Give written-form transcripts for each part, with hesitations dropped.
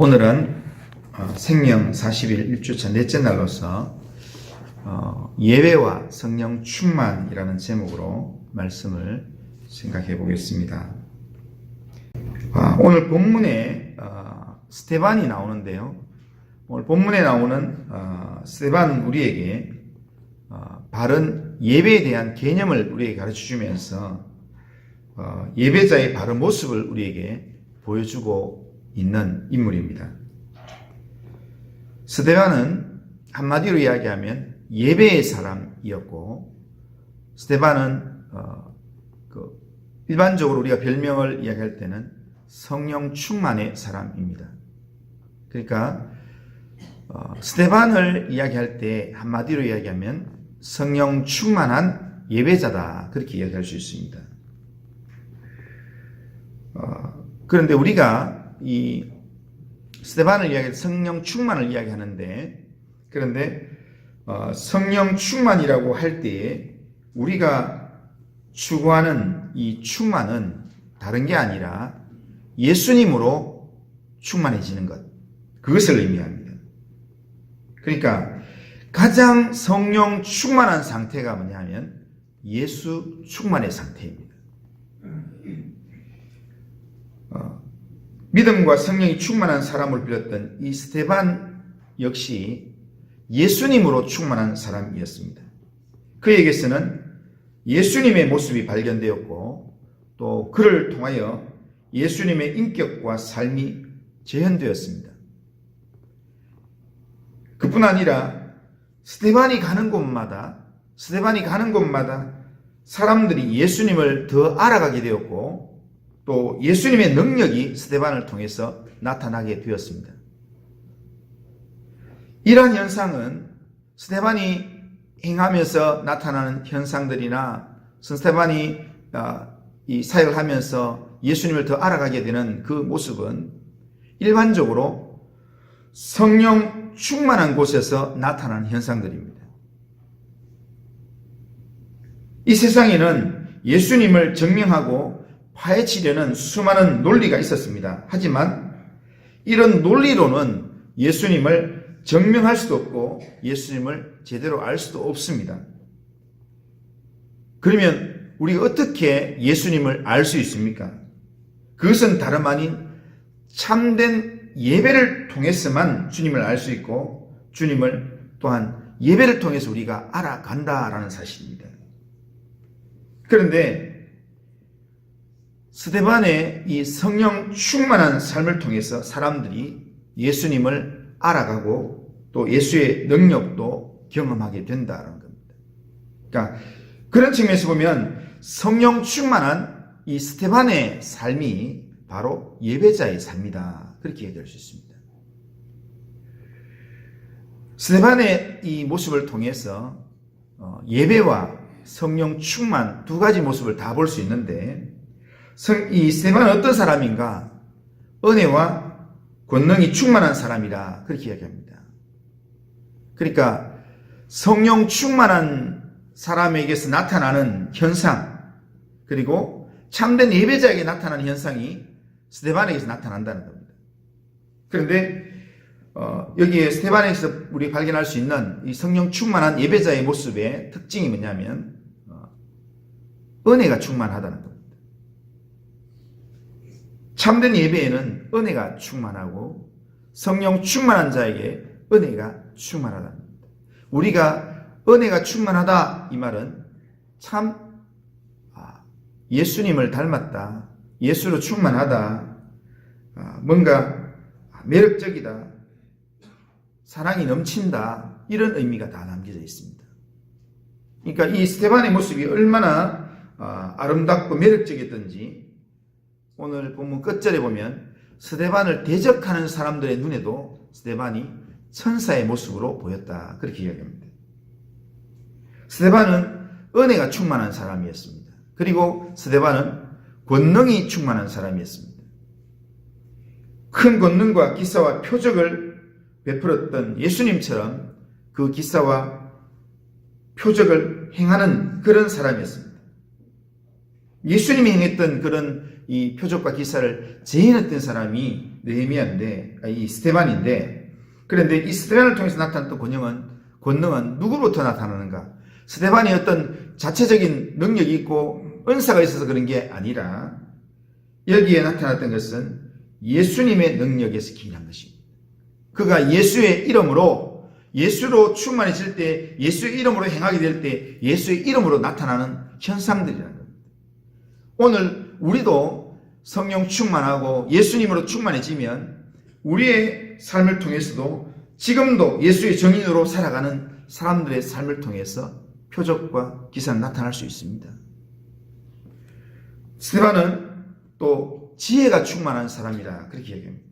오늘은 생명 40일 1주차 넷째 날로서 예배와 성령 충만이라는 제목으로 말씀을 생각해 보겠습니다. 오늘 본문에 스데반이 나오는데요. 오늘 본문에 나오는 스데반은 우리에게 바른 예배에 대한 개념을 우리에게 가르쳐 주면서 예배자의 바른 모습을 우리에게 보여주고 있는 인물입니다. 스데반은 한마디로 이야기하면 예배의 사람이었고, 스데반은 일반적으로 우리가 별명을 이야기할 때는 성령 충만의 사람입니다. 그러니까 스데반을 이야기할 때 한마디로 이야기하면 성령 충만한 예배자다, 그렇게 이야기할 수 있습니다. 그런데 우리가 이 스데반을 이야기할 때 성령 충만을 이야기하는데, 그런데 성령 충만이라고 할 때에 우리가 추구하는 이 충만은 다른 게 아니라 예수님으로 충만해지는 것, 그것을 의미합니다. 그러니까 가장 성령 충만한 상태가 뭐냐면 예수 충만의 상태입니다. 믿음과 성령이 충만한 사람을 빌었던 이 스데반 역시 예수님으로 충만한 사람이었습니다. 그에게서는 예수님의 모습이 발견되었고, 또 그를 통하여 예수님의 인격과 삶이 재현되었습니다. 그뿐 아니라 스데반이 가는 곳마다 사람들이 예수님을 더 알아가게 되었고, 또 예수님의 능력이 스데반을 통해서 나타나게 되었습니다. 이러한 현상은 스데반이 행하면서 나타나는 현상들이나 스데반이 이 사역을 하면서 예수님을 더 알아가게 되는 그 모습은 일반적으로 성령 충만한 곳에서 나타나는 현상들입니다. 이 세상에는 예수님을 증명하고 파헤치려는 수많은 논리가 있었습니다. 하지만 이런 논리로는 예수님을 증명할 수도 없고 예수님을 제대로 알 수도 없습니다. 그러면 우리가 어떻게 예수님을 알 수 있습니까? 그것은 다름 아닌 참된 예배를 통해서만 주님을 알 수 있고, 주님을 또한 예배를 통해서 우리가 알아간다라는 사실입니다. 그런데 스데반의 이 성령 충만한 삶을 통해서 사람들이 예수님을 알아가고 또 예수의 능력도 경험하게 된다는 겁니다. 그러니까 그런 측면에서 보면 성령 충만한 이 스데반의 삶이 바로 예배자의 삶이다, 그렇게 얘기할 수 있습니다. 스데반의 이 모습을 통해서 예배와 성령 충만 두 가지 모습을 다 볼 수 있는데, 이 스데반은 어떤 사람인가? 은혜와 권능이 충만한 사람이라, 그렇게 이야기합니다. 그러니까 성령 충만한 사람에게서 나타나는 현상, 그리고 참된 예배자에게 나타나는 현상이 스데반에게서 나타난다는 겁니다. 그런데 여기에 스데반에서 우리 발견할 수 있는 이 성령 충만한 예배자의 모습의 특징이 뭐냐면 은혜가 충만하다는 겁니다. 참된 예배에는 은혜가 충만하고 성령 충만한 자에게 은혜가 충만하다는 겁니다. 우리가 은혜가 충만하다, 이 말은 참 예수님을 닮았다, 예수로 충만하다, 뭔가 매력적이다, 사랑이 넘친다, 이런 의미가 다 담겨져 있습니다. 그러니까 이 스데반의 모습이 얼마나 아름답고 매력적이었던지 오늘 본문 끝절에 보면 스데반을 대적하는 사람들의 눈에도 스데반이 천사의 모습으로 보였다, 그렇게 이야기합니다. 스데반은 은혜가 충만한 사람이었습니다. 그리고 스데반은 권능이 충만한 사람이었습니다. 큰 권능과 기사와 표적을 베풀었던 예수님처럼 그 기사와 표적을 행하는 그런 사람이었습니다. 예수님이 행했던 그런 이 표적과 기사를 재현했던 사람이 이 스데반인데, 그런데 이 스데반을 통해서 나타난 또 권능은 누구로부터 나타나는가? 스데반이 어떤 자체적인 능력이 있고 은사가 있어서 그런 게 아니라 여기에 나타났던 것은 예수님의 능력에서 기인한 것입니다. 그가 예수의 이름으로, 예수로 충만해질 때, 예수의 이름으로 행하게 될 때 예수의 이름으로 나타나는 현상들이라는 겁니다. 오늘 우리도 성령 충만하고 예수님으로 충만해지면 우리의 삶을 통해서도 지금도 예수의 정인으로 살아가는 사람들의 삶을 통해서 표적과 기사는 나타날 수 있습니다. 스데반은 또 지혜가 충만한 사람이라 그렇게 얘기합니다.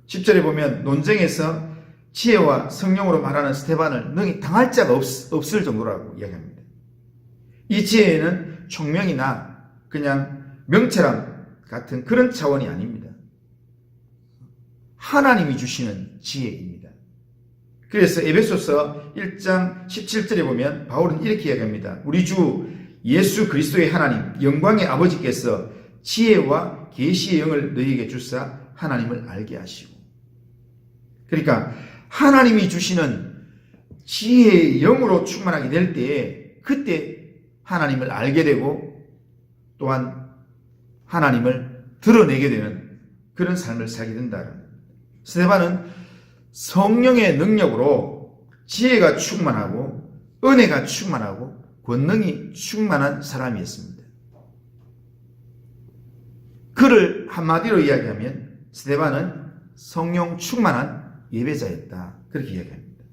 10절에 보면 논쟁에서 지혜와 성령으로 말하는 스데반을 능히 당할 자가 없을 정도라고 이야기합니다. 이 지혜는 총명이나 그냥 명철함 같은 그런 차원이 아닙니다. 하나님이 주시는 지혜입니다. 그래서 에베소서 1장 17절에 보면 바울은 이렇게 이야기합니다. 우리 주 예수 그리스도의 하나님 영광의 아버지께서 지혜와 계시의 영을 너희에게 주사 하나님을 알게 하시고, 그러니까 하나님이 주시는 지혜의 영으로 충만하게 될 때에 그때 하나님을 알게 되고 또한 하나님을 드러내게 되는 그런 삶을 살게 된다는 겁니다. 스데반은 성령의 능력으로 지혜가 충만하고 은혜가 충만하고 권능이 충만한 사람이었습니다. 그를 한마디로 이야기하면 스데반은 성령 충만한 예배자였다. 그렇게 이야기합니다.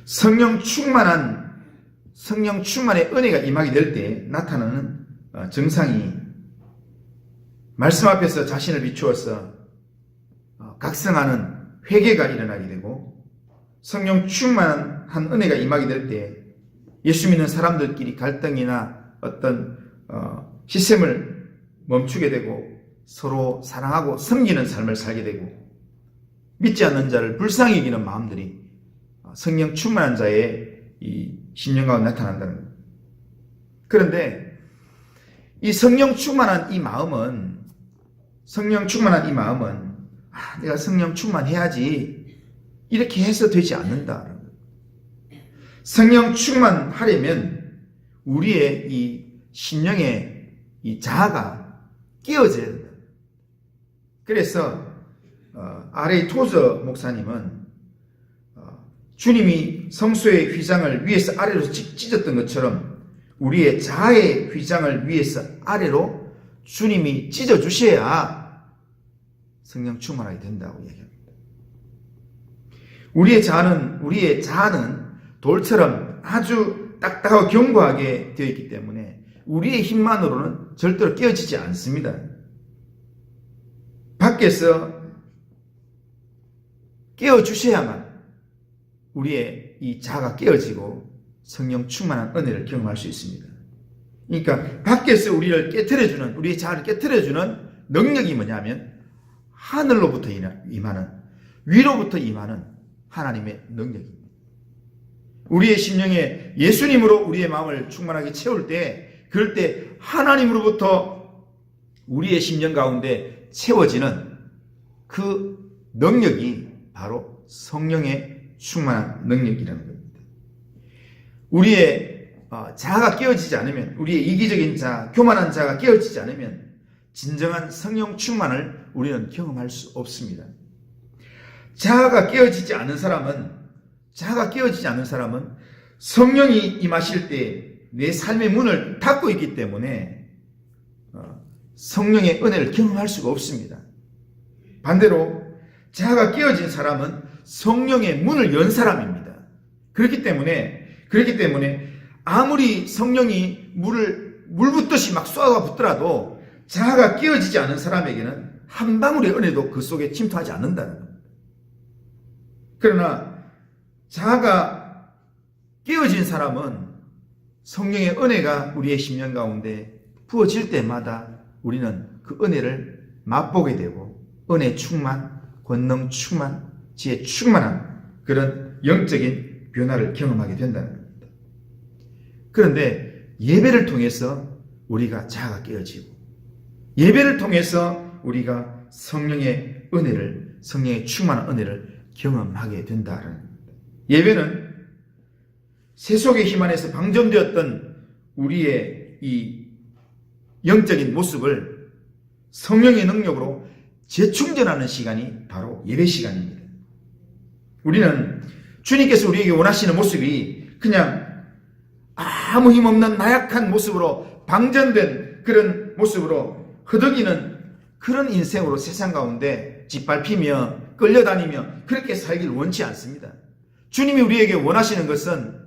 성령 충만의 은혜가 임하게 될 때 나타나는 증상이 말씀 앞에서 자신을 비추어서 각성하는 회개가 일어나게 되고, 성령 충만한 은혜가 임하게 될 때 예수 믿는 사람들끼리 갈등이나 어떤 시샘을 멈추게 되고 서로 사랑하고 섬기는 삶을 살게 되고, 믿지 않는 자를 불쌍히 여기는 마음들이 성령 충만한 자의 이 심령 가운데 나타난다는 겁니다. 그런데 이 성령 충만한 이 마음은 내가 성령 충만해야지 이렇게 해서 되지 않는다. 성령 충만하려면 우리의 이 심령의 이 자아가 깨어져야 된다. 그래서 R.A. 토저 목사님은 주님이 성소의 휘장을 위에서 아래로 찢었던 것처럼 우리의 자아의 휘장을 위에서 아래로 주님이 찢어주셔야 성령 충만하게 된다고 얘기합니다. 우리의 자아는 돌처럼 아주 딱딱하고 견고하게 되어 있기 때문에 우리의 힘만으로는 절대로 깨어지지 않습니다. 밖에서 깨어주셔야만 우리의 이 자아가 깨어지고 성령 충만한 은혜를 경험할 수 있습니다. 그러니까 밖에서 우리의 자아를 깨트려주는 능력이 뭐냐면 하늘로부터 임하는, 위로부터 임하는 하나님의 능력입니다. 우리의 심령에 예수님으로 우리의 마음을 충만하게 채울 때, 그럴 때 하나님으로부터 우리의 심령 가운데 채워지는 그 능력이 바로 성령의 충만한 능력이라는 겁니다. 우리의 자아가 깨어지지 않으면, 우리의 이기적인 자아, 교만한 자아가 깨어지지 않으면 진정한 성령 충만을 우리는 경험할 수 없습니다. 자아가 깨어지지 않은 사람은 성령이 임하실 때 내 삶의 문을 닫고 있기 때문에 성령의 은혜를 경험할 수가 없습니다. 반대로 자아가 깨어진 사람은 성령의 문을 연 사람입니다. 그렇기 때문에 아무리 성령이 물 붓듯이 막 쏟아 붙더라도 자아가 깨어지지 않은 사람에게는 한 방울의 은혜도 그 속에 침투하지 않는다는 겁니다. 그러나 자아가 깨어진 사람은 성령의 은혜가 우리의 심령 가운데 부어질 때마다 우리는 그 은혜를 맛보게 되고 은혜 충만, 권능 충만, 지혜 충만한 그런 영적인 변화를 경험하게 된다는 겁니다. 그런데 예배를 통해서 우리가 자아가 깨어지고, 예배를 통해서 우리가 성령의 은혜를, 성령의 충만한 은혜를 경험하게 된다는 겁니다. 예배는 세속의 힘 안에서 방전되었던 우리의 이 영적인 모습을 성령의 능력으로 재충전하는 시간이 바로 예배 시간입니다. 우리는 주님께서 우리에게 원하시는 모습이 그냥 아무 힘없는 나약한 모습으로 방전된 그런 모습으로 허덕이는 그런 인생으로 세상 가운데 짓밟히며 끌려다니며 그렇게 살기를 원치 않습니다. 주님이 우리에게 원하시는 것은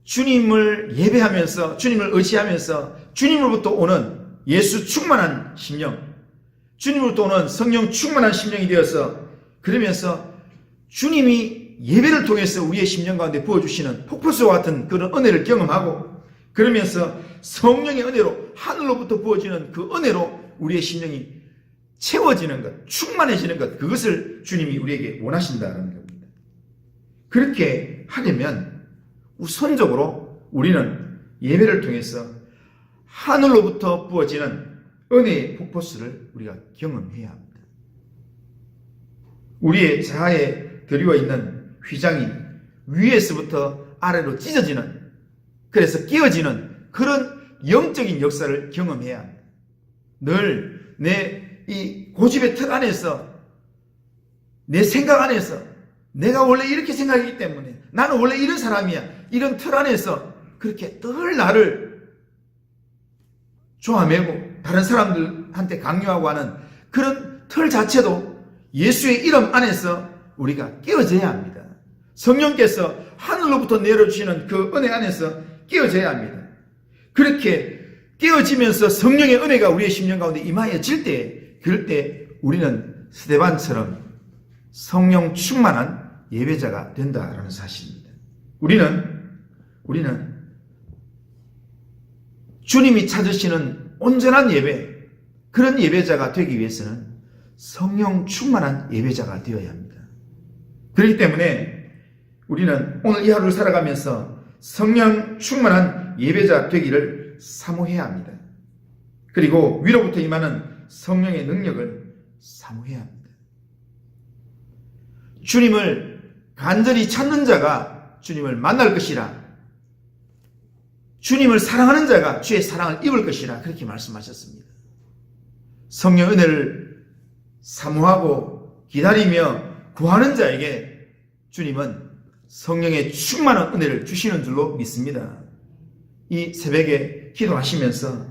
주님을 예배하면서 주님을 의지하면서 주님으로부터 오는 예수 충만한 심령, 주님으로부터 오는 성령 충만한 심령이 되어서 그러면서 주님이 예배를 통해서 우리의 심령 가운데 부어주시는 폭포수와 같은 그런 은혜를 경험하고 그러면서 성령의 은혜로 하늘로부터 부어지는 그 은혜로 우리의 심령이 채워지는 것, 충만해지는 것, 그것을 주님이 우리에게 원하신다는 겁니다. 그렇게 하려면 우선적으로 우리는 예배를 통해서 하늘로부터 부어지는 은혜의 폭포수를 우리가 경험해야 합니다. 우리의 자아에 드리워 있는 휘장이 위에서부터 아래로 찢어지는, 그래서 끼어지는 그런 영적인 역사를 경험해야 합니다. 늘 내 이 고집의 틀 안에서, 내 생각 안에서 내가 원래 이렇게 생각하기 때문에 나는 원래 이런 사람이야, 이런 틀 안에서 그렇게 늘 나를 조아매고 다른 사람들한테 강요하고 하는 그런 틀 자체도 예수의 이름 안에서 우리가 깨어져야 합니다. 성령께서 하늘로부터 내려주시는 그 은혜 안에서 깨어져야 합니다. 그렇게 깨어지면서 성령의 은혜가 우리의 심령 가운데 임하여질 때, 그럴 때 우리는 스데반처럼 성령 충만한 예배자가 된다라는 사실입니다. 우리는 주님이 찾으시는 온전한 예배, 그런 예배자가 되기 위해서는 성령 충만한 예배자가 되어야 합니다. 그렇기 때문에 우리는 오늘 이 하루를 살아가면서 성령 충만한 예배자 되기를 사모해야 합니다. 그리고 위로부터 임하는 성령의 능력을 사모해야 합니다. 주님을 간절히 찾는 자가 주님을 만날 것이라, 주님을 사랑하는 자가 주의 사랑을 입을 것이라, 그렇게 말씀하셨습니다. 성령 은혜를 사모하고 기다리며 구하는 자에게 주님은 성령의 충만한 은혜를 주시는 줄로 믿습니다. 이 새벽에 기도하시면서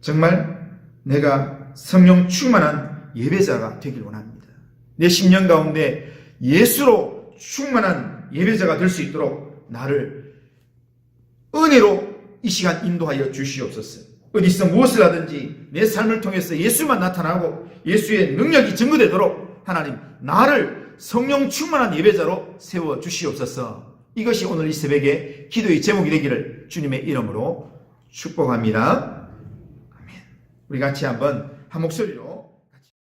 정말 내가 성령 충만한 예배자가 되길 원합니다. 내 심령 가운데 예수로 충만한 예배자가 될 수 있도록 나를 은혜로 이 시간 인도하여 주시옵소서. 어디서 무엇을 하든지 내 삶을 통해서 예수만 나타나고 예수의 능력이 증거되도록 하나님 나를 성령 충만한 예배자로 세워 주시옵소서. 이것이 오늘 이 새벽에 기도의 제목이 되기를 주님의 이름으로 축복합니다. 아멘. 우리 같이 한번 한 목소리로